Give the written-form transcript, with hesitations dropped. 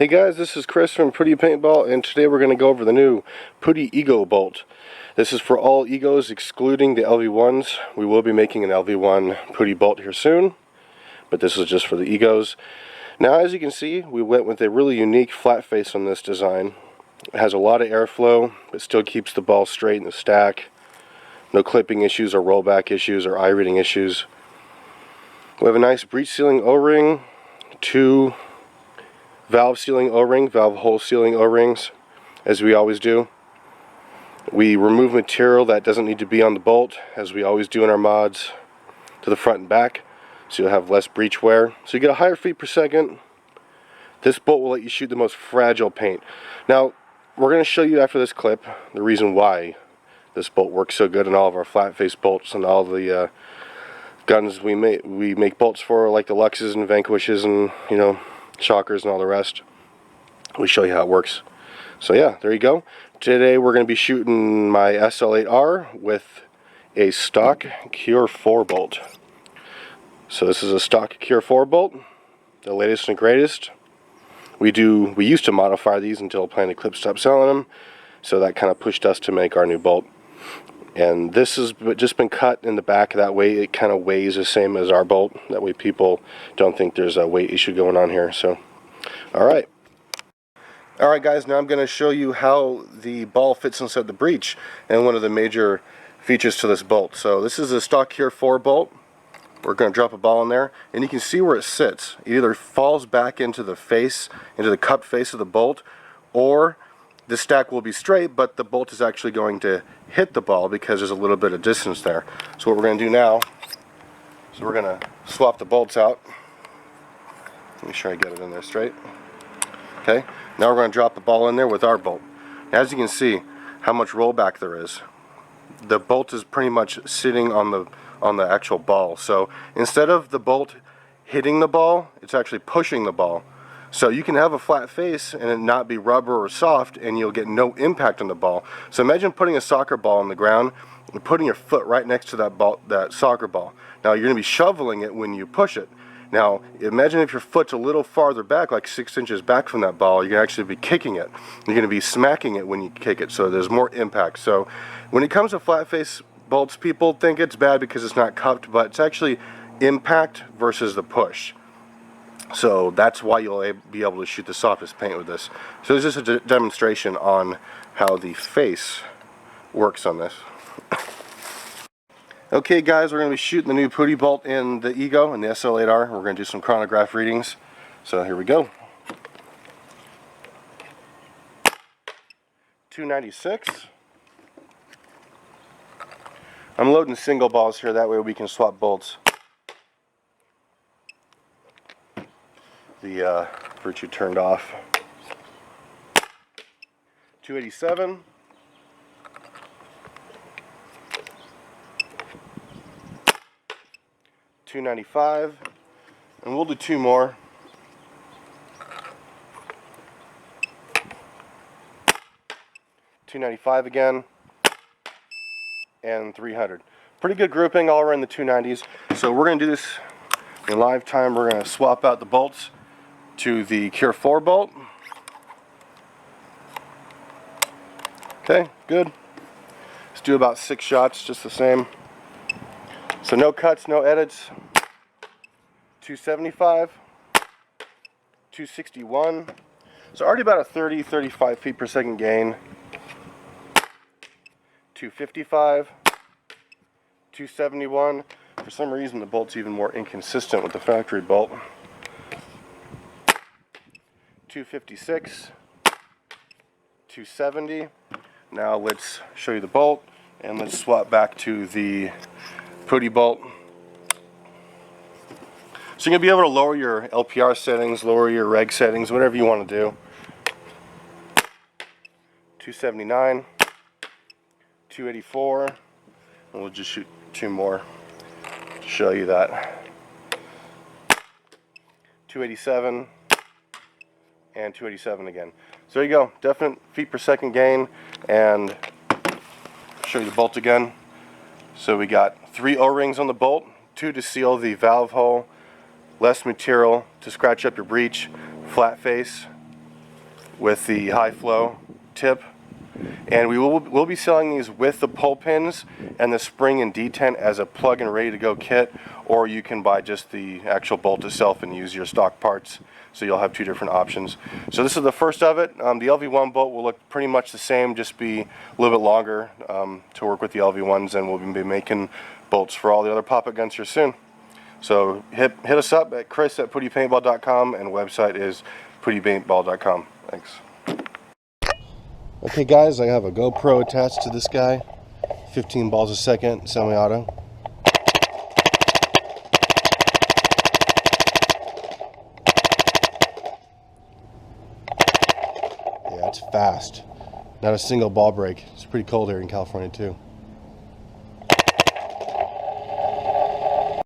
Hey guys, this is Chris from Pooty Paintball, and today we're going to go over the new Pooty Ego Bolt. This is for all Egos excluding the LV1s. We will be making an LV1 Pooty Bolt here soon, but this is just for the Egos. Now as you can see, we went with a really unique flat face on this design. It has a lot of airflow, but still keeps the ball straight in the stack. No clipping issues or rollback issues or eye reading issues. We have a nice breech sealing O-ring, two valve sealing O-ring, valve hole sealing O-rings, as we always do. We remove material that doesn't need to be on the bolt, as we always do in our mods, to the front and back, so you'll have less breech wear. So you get a higher feet per second. This bolt will let you shoot the most fragile paint. Now, we're going to show you after this clip the reason why this bolt works so good in all of our flat face bolts and all the guns we make bolts for, like the Luxes and Vanquishes and, you know, Shockers and all the rest. We show you how it works. So yeah, there you go. Today we're going to be shooting my SL8R with a stock Cure 4 bolt. So this is a stock Cure 4 bolt, the latest and greatest. We used to modify these until Planet Clip stopped selling them, so that kind of pushed us to make our new bolt. And this has just been cut in the back, that way it kind of weighs the same as our bolt. That way people don't think there's a weight issue going on here. So, alright guys, now I'm going to show you how the ball fits inside the breech, and one of the major features to this bolt. So this is a stock Cure 4 bolt. We're going to drop a ball in there, and you can see where it sits. It either falls back into the face, into the cup face of the bolt, or the stack will be straight, but the bolt is actually going to hit the ball because there's a little bit of distance there. So what we're going to do now is we're going to swap the bolts out. Make sure I get it in there straight. Okay, now we're going to drop the ball in there with our bolt. As you can see how much rollback there is. The bolt is pretty much sitting on the actual ball. So instead of the bolt hitting the ball, it's actually pushing the ball. So you can have a flat face and it not be rubber or soft, and you'll get no impact on the ball. So imagine putting a soccer ball on the ground and putting your foot right next to that soccer ball. Now you're going to be shoveling it when you push it. Now imagine if your foot's a little farther back, like 6 inches back from that ball, you're going to actually be kicking it. You're going to be smacking it when you kick it, so there's more impact. So when it comes to flat face bolts, people think it's bad because it's not cupped, but it's actually impact versus the push. So that's why you'll be able to shoot the softest paint with this. So this is just a demonstration on how the face works on this. Okay guys, we're going to be shooting the new Pooty Bolt in the Ego and the SL8R. We're going to do some chronograph readings. So here we go. 296. I'm loading single balls here, that way we can swap bolts. The virtue turned off. 287. 295, and we'll do two more. 295 again, and 300. Pretty good grouping, all around the 290s. So we're going to do this in live time. We're going to swap out the bolts to the Cure 4 bolt. Okay, good. Let's do about 6 shots, just the same. So no cuts, no edits. 275, 261. So already about a 30-35 feet per second gain. 255, 271. For some reason the bolt's even more inconsistent with the factory bolt. 256, 270. Now let's show you the bolt, and let's swap back to the Pooty Bolt. So you're going to be able to lower your LPR settings, lower your reg settings, whatever you want to do. 279, 284, and we'll just shoot two more to show you that. 287 and 287 again. So there you go, definite feet per second gain, and show you the bolt again. So we got 3 O-rings on the bolt, 2 to seal the valve hole, less material to scratch up your breech, flat face, with the high flow tip. And we'll be selling these with the pull pins and the spring and detent as a plug and ready to go kit, or you can buy just the actual bolt itself and use your stock parts. So you'll have two different options. So this is the first of it. The LV1 bolt will look pretty much the same, just be a little bit longer to work with the LV1s, and we'll be making bolts for all the other poppet guns here soon. So hit us up at chris@pootypaintball.com, and website is pootypaintball.com. Thanks. Okay guys, I have a GoPro attached to this guy, 15 balls a second, semi-auto. Yeah, it's fast. Not a single ball break. It's pretty cold here in California too.